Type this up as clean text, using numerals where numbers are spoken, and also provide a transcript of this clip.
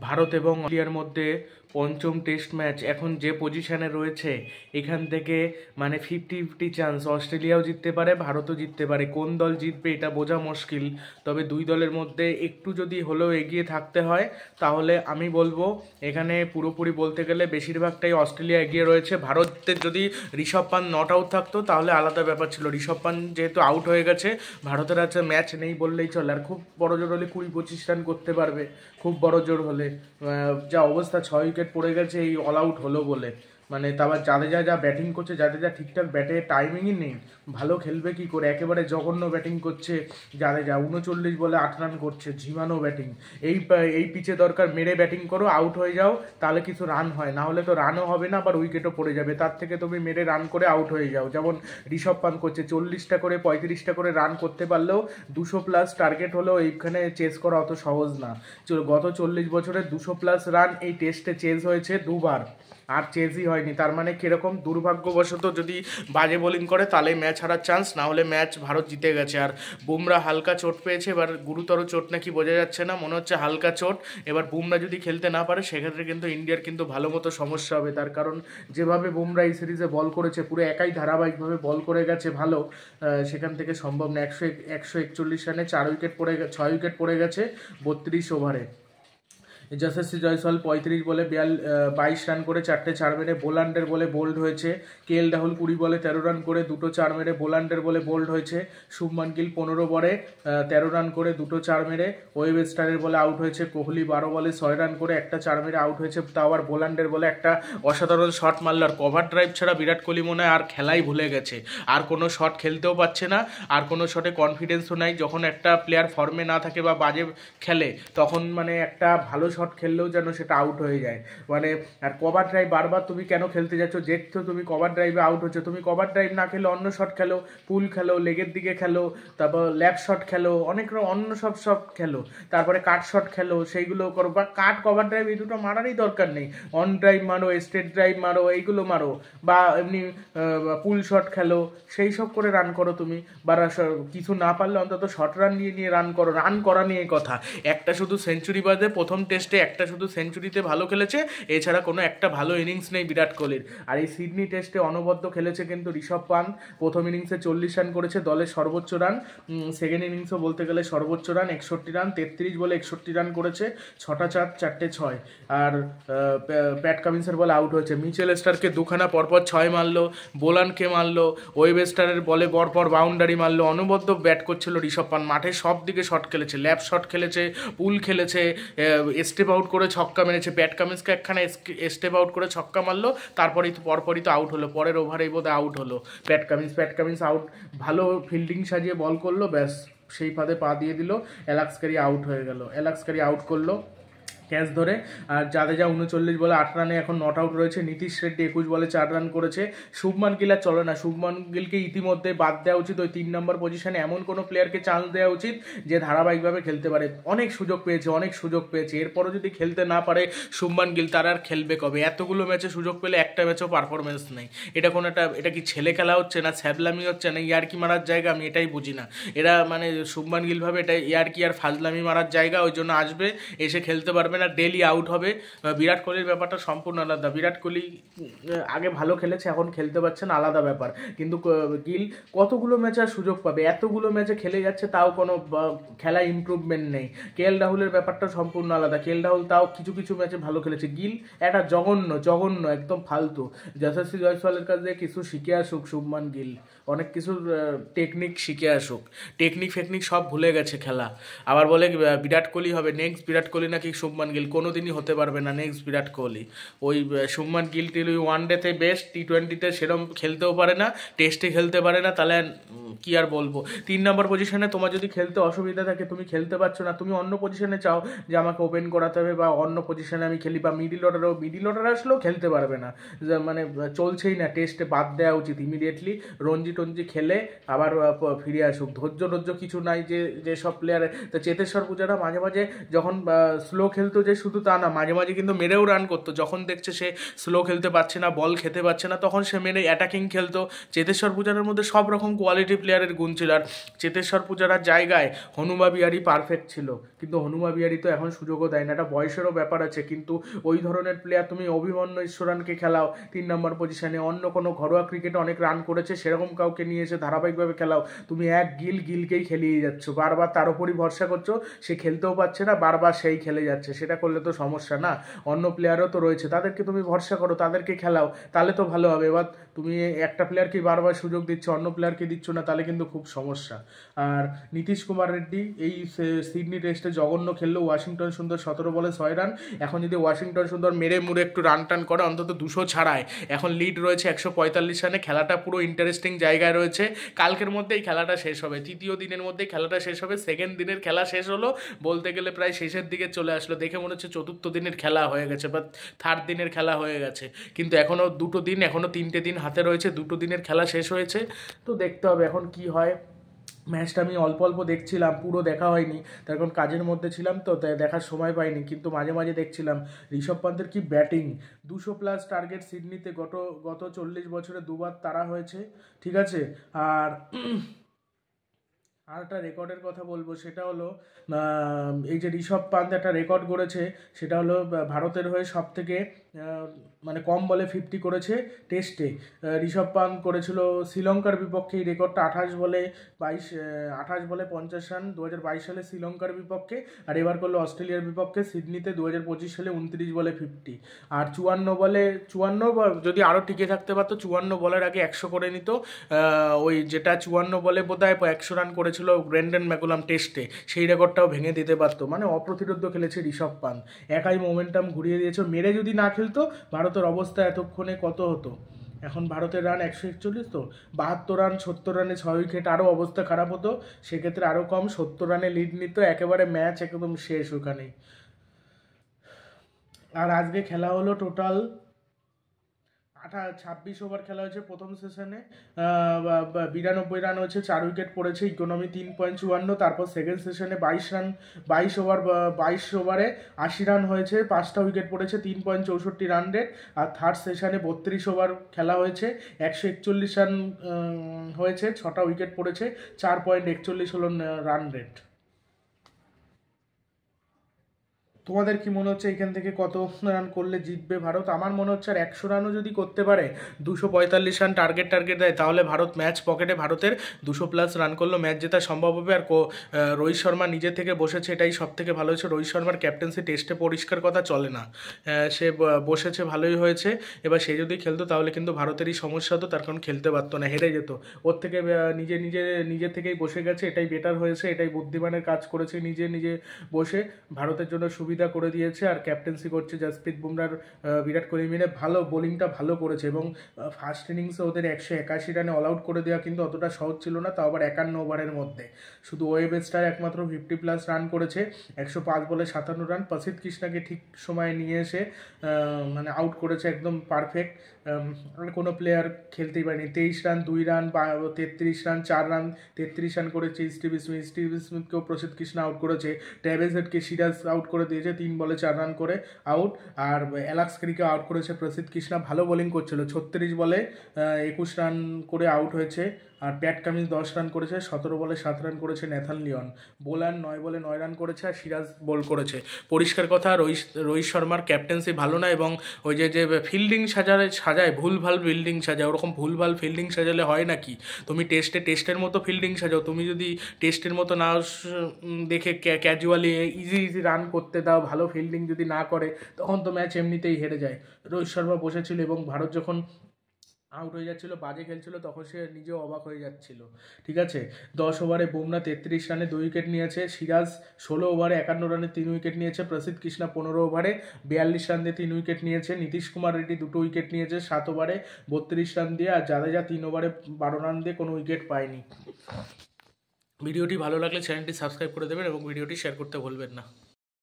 ভারত এবং অস্ট্রেলিয়ার মধ্যে পঞ্চম টেস্ট ম্যাচ এখন যে পজিশনে রয়েছে, এখান থেকে মানে 50-50 চান্স অস্ট্রেলিয়াও জিততে পারে, ভারতও জিততে পারে। কোন দল জিতবে এটা বোঝা মুশকিল, তবে দুই দলের মধ্যে একটু যদি হলেও এগিয়ে থাকতে হয় তাহলে আমি বলবো এখানে পুরোপুরি বলতে গেলে বেশিরভাগটাই অস্ট্রেলিয়া এগিয়ে রয়েছে। ভারতের যদি ঋষভ পান্ত নট আউট থাকতো তাহলে আলাদা ব্যাপার ছিল। ঋষভ পান্ত যেহেতু আউট হয়ে গেছে, ভারতের আছে ম্যাচ নেই বললেই চলে। আর খুব বড় জোর হলে 20-25 রান করতে পারবে, খুব বড় জোর হলে। যা অবস্থা 6 উইকেট পড়ে গেছে এই অল আউট হলো বলে, মানে তারপর জাদেজা যা ব্যাটিং করছে, জাদেজা ঠিকঠাক ব্যাটে টাইমিংই নেই, ভালো খেলবে কি করে, একেবারে জঘন্য ব্যাটিং করছে জাদেজা। 39 বলে 8 রান করছে, ঝিমানো ব্যাটিং। এই পিচে দরকার মেরে ব্যাটিং করো, আউট হয়ে যাও, তাহলে কিছু রান হয়, না হলে তো রানও হবে না, আবার উইকেটও পড়ে যাবে। তার থেকে তুমি মেরে রান করে আউট হয়ে যাও, যেমন ঋষভ পান্ত করছে। 40টা করে 35টা করে রান করতে পারলেও 200+ টার্গেট হলেও এইখানে চেস করা অত সহজ না। গত 40 বছরে 200+ রান এই টেস্টে চেস হয়েছে দুবার, আর চেজই হয়নি। তার মানে কিরকম দুর্ভাগ্যবশত যদি বাজে বোলিং করে তাহলে ম্যাচ হারার চান্স, না হলে ম্যাচ ভারত জিতে গেছে। আর বুমরা হালকা চোট পেয়েছে, এবার গুরুতর চোট নাকি বোঝা যাচ্ছে না, মনে হচ্ছে হালকা চোট। এবার বুমরা যদি খেলতে না পারে সেক্ষেত্রে কিন্তু ইন্ডিয়ার কিন্তু ভালো মতো সমস্যা হবে। তার কারণ যেভাবে বুমরা এই সিরিজে বল করেছে, পুরো একাই ধারাবাহিকভাবে বল করে গেছে ভালো, সেখান থেকে সম্ভব না। 141 রানে 6 উইকেট পড়ে গেছে 32 ওভারে। যশস্বী জয়সওয়াল 35 বলে 22 রান করে 4টে 4 মেরে বোলান্ডের বলে বোল্ড হয়েছে। কেএল রাহুল 20 বলে 13 রান করে 2টো 4 মেরে বোলান্ডের বলে বোল্ড হয়েছে। শুভমান গিল 15 বলে 13 রান করে 2টো 4 মেরে ওয়েবস্টারের বলে আউট হয়েছে। কোহলি 12 বলে 6 রান করে 1টা 4 মেরে আউট হয়েছে, তাও আবার বোলান্ডের বলে একটা অসাধারণ শট মারল। আর কভার ড্রাইভ ছাড়া বিরাট কোহলি মনে হয় আর খেলাই ভুলে গেছে, আর কোনো শট খেলতেও পারছে না, আর কোনো শটে কনফিডেন্সও নাই। যখন একটা প্লেয়ার ফর্মে না থাকে বা বাজে খেলে, তখন মানে একটা ভালো শট খেললেও যেন সেটা আউট হয়ে যায় মানে। আর কভার ড্রাইভ বারবার তুমি কেন খেলতে যাচ্ছ, দেখছো তুমি কভার ড্রাইভে আউট হচ্ছে, তুমি কভার ড্রাইভ না খেলে অন্য শট খেলো, পুল খেলো, লেগের দিকে খেলো, তারপর ল্যাপ শট খেলো, অনেক অন্য সব শট খেলো, তারপরে কাট শট খেলো, সেইগুলো করো। বা কাট কভার ড্রাইভ এই দুটো মারারই দরকার নেই, অন ড্রাইভ মারো, স্ট্রেট ড্রাইভ মারো, এইগুলো মারো, বা এমনি পুল শট খেলো, সেই সব করে রান করো তুমি। বা কিছু না পারলে অন্তত শর্ট রান নিয়ে রান করো, রান করা নিয়ে কথা। একটা শুধু সেঞ্চুরি বাদে প্রথম টেস্টে একটা শুধু সেঞ্চুরিতে ভালো খেলেছে, এছাড়া কোনো একটা ভালো ইনিংস নেই বিরাট কোহলির। আর এই সিডনি টেস্টে অনবদ্য খেলেছে কিন্তু ঋষভ পান্ত। প্রথম ইনিংসে 40 রান করেছে, দলের সর্বোচ্চ রান। সেকেন্ড ইনিংসও বলতে গেলে সর্বোচ্চ রান 61 রান, 33 বলে 61 রান করেছে, 6টা 4 4টে 6। আর প্যাট কামিন্সের বলে আউট হয়েছে। মিচেল স্টারকে দুখানা পরপর 6 মারলো, বোলানকে মারলো, ওয়েবস্টারের বলে পরপর বাউন্ডারি মারলো। অনবদ্য ব্যাট করছিল ঋষভ পান্ত, মাঠে সব দিকে শট খেলেছে, ল্যাপ শট খেলেছে, পুল খেলেছে, স্টেপ আউট করে ছক্কা মেরেছে। প্যাট কামিন্সকে একখানা স্টেপ আউট করে ছক্কা মারলো, পরপরই তো আউট হলো, পরের ওভারেই বোধহয় আউট হলো প্যাট কামিন্স আউট। ভালো ফিল্ডিং সাজিয়ে বল করলো, ব্যাস সেই ফাঁদে পা দিয়ে দিল, অ্যালেক্স ক্যারি আউট হয়ে গেল। অ্যালেক্স ক্যারি আউট করলো ক্যাচ ধরে। আর জাদেজা 39 বলে 8 রানে এখন নট আউট রয়েছে। নীতিশ রেড্ডি 21 বলে 4 রান করেছে। শুভমান গিল আর চলে না, শুভমান গিলকে ইতিমধ্যে বাদ দেওয়া উচিত। ওই 3 নম্বর পজিশনে এমন কোনো প্লেয়ারকে চান্স দেওয়া উচিত যে ধারাবাহিকভাবে খেলতে পারে। অনেক সুযোগ পেয়েছে, এরপরও যদি খেলতে না পারে শুভমান গিল, তারা আর খেলবে কবে? এতগুলো ম্যাচে সুযোগ পেলে একটা ম্যাচও পারফরমেন্স নেই। এটা কি ছেলে খেলা হচ্ছে, না ছ্যাবলামি হচ্ছে, না ইয়ার্কি মারার জায়গা? আমি এটাই বুঝি না। এরা মানে শুভমান গিল ভাবে এটা ইয়ার্কি আর ফাজলামি মারার জায়গা, ওই জন্য আসবে, এসে খেলতে পারবে না, ডেলি আউট হবে। বিরাট কোহলির ব্যাপারটা সম্পূর্ণ আলাদা। বিরাট কোহলি আগে ভালো খেলেছে, এখন খেলতে পারছে না, আলাদা ব্যাপার। কিন্তু গিল কতগুলো ম্যাচে আর সুযোগ পাবে? এতগুলো ম্যাচে খেলে যাচ্ছে, তাও কোনো খেলায় ইমপ্রুভমেন্ট নেই। কেএল রাহুলের ব্যাপারটা সম্পূর্ণ আলাদা। কেএল রাহুল তাও কিছু কিছু ম্যাচে ভালো খেলেছে, গিল একটা জঘন্য একদম ফালতু। যশস্বী জয়সওয়ালের কাছে কিছু শিখে আসুক শুভমান গিল, অনেক কিছু টেকনিক শিখে আসুক। টেকনিক ফেকনিক সব ভুলে গেছে খেলা। আবার বলে বিরাট কোহলি হবে নেক্সট, বিরাট কোহলি নাকি শুভমান গিল, কোনো দিনই হতে পারবে না নেক্সট বিরাট কোহলি। ওই শুভমান গিল টিল ওই ওয়ানডেতে বেস্ট, টি20তে সেরকম খেলতেও পারে না, টেস্টে খেলতে পারে না, তাহলে কি আর বলবো। 3 নম্বর পজিশনে তোমার যদি খেলতে অসুবিধা থাকে, তুমি খেলতে পারছো না, তুমি অন্য পজিশনে চাও যে আমাকে ওপেন করাতে হবে বা অন্য পজিশনে আমি খেলি, বা মিডিল অর্ডার আসলেও খেলতে পারবে না, মানে চলছেই না। টেস্টে বাদ দেওয়া উচিত ইমিডিয়েটলি, রঞ্জি টঞ্জি খেলে আবার ফিরে আসুক। ধৈর্য কিছু নাই যেসব প্লেয়ার। তো চেতেশ্বর পূজারা মাঝে মাঝে যখন স্লো খেলতে খেলতো যে শুধু তা না, মাঝে মাঝে কিন্তু মেরেও রান করতো। যখন দেখছে সে স্লো খেলতে পারছে না, বল খেতে পারছে না, তখন সে মেরে অ্যাটাকিং খেলতো। চেতেশ্বর পূজারার মধ্যে সব রকম কোয়ালিটি প্লেয়ারের গুণ ছিল। আর চেতেশ্বর পূজারার জায়গায় হনুমা বিহারি পারফেক্ট ছিল, কিন্তু হনুমা বিহারি তো এখন সুযোগও দেয় না। একটা বয়সেরও ব্যাপার আছে, কিন্তু ওই ধরনের প্লেয়ার তুমি অভিমন্যু ঈশ্বরানকে খেলাও 3 নম্বর পজিশনে, অন্য কোনো ঘরোয়া ক্রিকেটে অনেক রান করেছে সেরকম কাউকে নিয়ে এসে ধারাবাহিকভাবে খেলাও। তুমি এক গিলকেই খেলিয়ে যাচ্ছ, বারবার তার উপরই ভরসা করছো, সে খেলতেও পারছে না, বারবার সেই খেলে যাচ্ছে। সেটা করলে তো সমস্যা না, অন্য প্লেয়ারও তো রয়েছে, তাদেরকে তুমি ভরসা করো, তাদেরকে খেলাও, তাহলে তো ভালো হবে। এবার তুমি একটা প্লেয়ারকে বারবার সুযোগ দিচ্ছ, অন্য প্লেয়ারকে দিচ্ছ না, তাহলে কিন্তু খুব সমস্যা। আর নীতিশ কুমার রেড্ডি এই সিডনি টেস্টে জঘন্য খেললো। ওয়াশিংটন সুন্দর 17 বলে 6 রান। এখন যদি ওয়াশিংটন সুন্দর মেরে মুড়ে একটু রান টান করে, অন্তত 200 ছাড়ায়, এখন লিড রয়েছে 145 রানে। খেলাটা পুরো ইন্টারেস্টিং জায়গায় রয়েছে। কালকের মধ্যেই খেলাটা শেষ হবে, তৃতীয় দিনের মধ্যেই খেলাটা শেষ হবে। সেকেন্ড দিনের খেলা শেষ হলো, বলতে গেলে প্রায় শেষের দিকে চলে আসলো। দেখে মনে হচ্ছে চতুর্থ দিনের খেলা হয়ে গেছে বা থার্ড দিনের খেলা হয়ে গেছে, কিন্তু এখনও 2টো দিন, এখনও 3টে দিন হাতে রয়েছে। 2টো দিনের খেলা শেষ হয়েছে, তো দেখতে হবে এখন কি হয়। ম্যাচটা আমি অল্প অল্প দেখছিলাম, পুরো দেখা হয়নি, তার কারণ কাজের মধ্যে ছিলাম তো, তাই দেখার সময় পাইনি, কিন্তু মাঝে মাঝে দেখছিলাম। ঋষভ পান্তের কি ব্যাটিং, 200+ টার্গেট সিডনিতে গত 40 বছরে 2বার তারা হয়েছে, ঠিক আছে। আর একটা রেকর্ডের কথা বলবো, সেটা হলো এই যে ঋষভ পান্ত একটা রেকর্ড করেছে, সেটা হলো ভারতের হয়ে সব থেকে মানে কম বলে 50 করেছে টেস্টে। ঋষভ পান্ত করেছিল শ্রীলঙ্কার বিপক্ষে এই রেকর্ডটা, 28 বলে 50 রান 2022 সালে শ্রীলঙ্কার বিপক্ষে। আর এবার করলো অস্ট্রেলিয়ার বিপক্ষে সিডনিতে 2025 সালে 29 বলে 50। আর 54 যদি আরও টিকে থাকতে পারতো, 54 বলের আগে 100 করে নিত। ওই যেটা 54 বলে বোধহয় 100 রান করেছিল ব্রেন্ডন ম্যাকুলাম টেস্টে, সেই রেকর্ডটাও ভেঙে দিতে পারতো। মানে অপ্রতিরোধ্য খেলেছে ঋষভ পান্ত, একাই মোমেন্টাম ঘুরিয়ে দিয়েছে। মেরে যদি না খেলতো, ভারতের অবস্থা এতক্ষণে কত হতো। এখন ভারতের রান 141, তো 72 রান 70 রানে 6 উইকেট, আরও অবস্থা খারাপ হতো। সেক্ষেত্রে আরও কম 70 রানে লিড নিত, একেবারে ম্যাচ একদম শেষ ওখানেই। আর আজকে খেলা হলো টোটাল 26 ওভার খেলা হয়েছে। প্রথম সেশনে 92 রান হয়েছে, 4 উইকেট পড়েছে, ইকোনমি 3.54। তারপর সেকেন্ড সেশনে 22 ওভারে 80 রান হয়েছে, 5টা উইকেট পড়েছে, 3.64 রান রেট। আর থার্ড সেশনে 32 ওভার খেলা হয়েছে, 141 রান হয়েছে, 6টা উইকেট পড়েছে, 4.41 হলো রান রেট। তোমাদের কি মনে হচ্ছে এখান থেকে কত রান করলে জিতবে ভারত? আমার মনে হচ্ছে আর 100 রানও যদি করতে পারে, 245 রান টার্গেট দেয়, তাহলে ভারত ম্যাচ পকেটে। ভারতের 200+ রান করলেও ম্যাচ জেতা সম্ভব হবে। আর রোহিত শর্মা নিজে থেকে বসেছে, এটাই সব থেকে ভালো হয়েছে। রোহিত শর্মার ক্যাপ্টেন্সি টেস্টে পরিষ্কার কথা চলে না, সে বসেছে, ভালোই হয়েছে। এবার সে যদি খেলতো তাহলে কিন্তু ভারতেরই সমস্যা হতো, তার কারণ খেলতে পারতো না, হেরে যেত। ওর থেকে নিজে থেকেই বসে গেছে, এটাই বেটার হয়েছে, এটাই বুদ্ধিমানের কাজ করেছে। নিজে বসে ভারতের জন্য সুবিধা করে দিয়েছে। আর ক্যাপ্টেন্সি করছে জাসপ্রীত বুমরার, বিরাট কোহলি মিলে ভালো বোলিংটা ভালো করেছে। এবং ফার্স্ট ইনিংসে ওদের 181 রানে অল আউট করে দেওয়া কিন্তু অতটা সহজ ছিল না, তাও আবার 51 ওভারের মধ্যে। শুধু ওয়েব স্টার একমাত্র 50+ রান করেছে, 105 বলে 57 রান। প্রসিদ্ধ কৃষ্ণাকে ঠিক সময়ে নিয়ে এসে মানে আউট করেছে, একদম পারফেক্ট। আর কোনো প্লেয়ার খেলতেই পারেনি। 23 run 2 run, 33 run 4 run, 33 run করেছে স্টিভ স্মিথকেও প্রসিদ্ধ কৃষ্ণা আউট করেছে। ট্রেভিস হেডকে সিরাজ আউট করে দিয়েছে 3 বলে 4 রান করে আউট। আর অ্যালেক্স ক্যারিকে আউট করেছে প্রসিদ্ধ কৃষ্ণা, ভালো বোলিং করছিল, 36 বলে 21 রান করে আউট হয়েছে। আর প্যাট কামিন্স 10 রান করেছে, 17 বলে 7 রান করেছে নেথান লিওন। বোলার 9 বলে 9 রান করেছে, আর সিরাজ বোল করেছে। পরিষ্কার কথা, রোহিত শর্মার ক্যাপ্টেন্সি ভালো না। এবং ওই যে ফিল্ডিং সাজায় ভুলভাল ফিল্ডিং সাজায়, ওরকম ভুলভাল ফিল্ডিং সাজালে হয় নাকি? তুমি টেস্টের মতো ফিল্ডিং সাজাও। তুমি যদি টেস্টের মতো না দেখে ক্যাজুয়ালি ইজি রান করতে দাও, ভালো ফিল্ডিং যদি না করে, তখন তো ম্যাচ এমনিতেই হেরে যায়। রোহিত শর্মা বসেছিল এবং ভারত যখন আউট হয়ে যাচ্ছিল, বাজে খেলছিল, তখন সে নিজেও অবাক হয়ে যাচ্ছিল, ঠিক আছে। 10 ওভারে বুমরা 33 রানে 2 উইকেট নিয়েছে, সিরাজ 16 ওভারে 51 রানে 3 উইকেট নিয়েছে, প্রসিদ্ধ কৃষ্ণা 15 ওভারে 42 রান দিয়ে 3 উইকেট নিয়েছে, নীতিশ কুমার রেড্ডি 2টো উইকেট নিয়েছে 7 ওভারে 32 রান দিয়ে, আর জাদেজা 3 ওভারে 12 রান দিয়ে কোনো উইকেট পায়নি। ভিডিওটি ভালো লাগলে চ্যানেলটি সাবস্ক্রাইব করে দেবেন এবং ভিডিওটি শেয়ার করতে ভুলবেন না।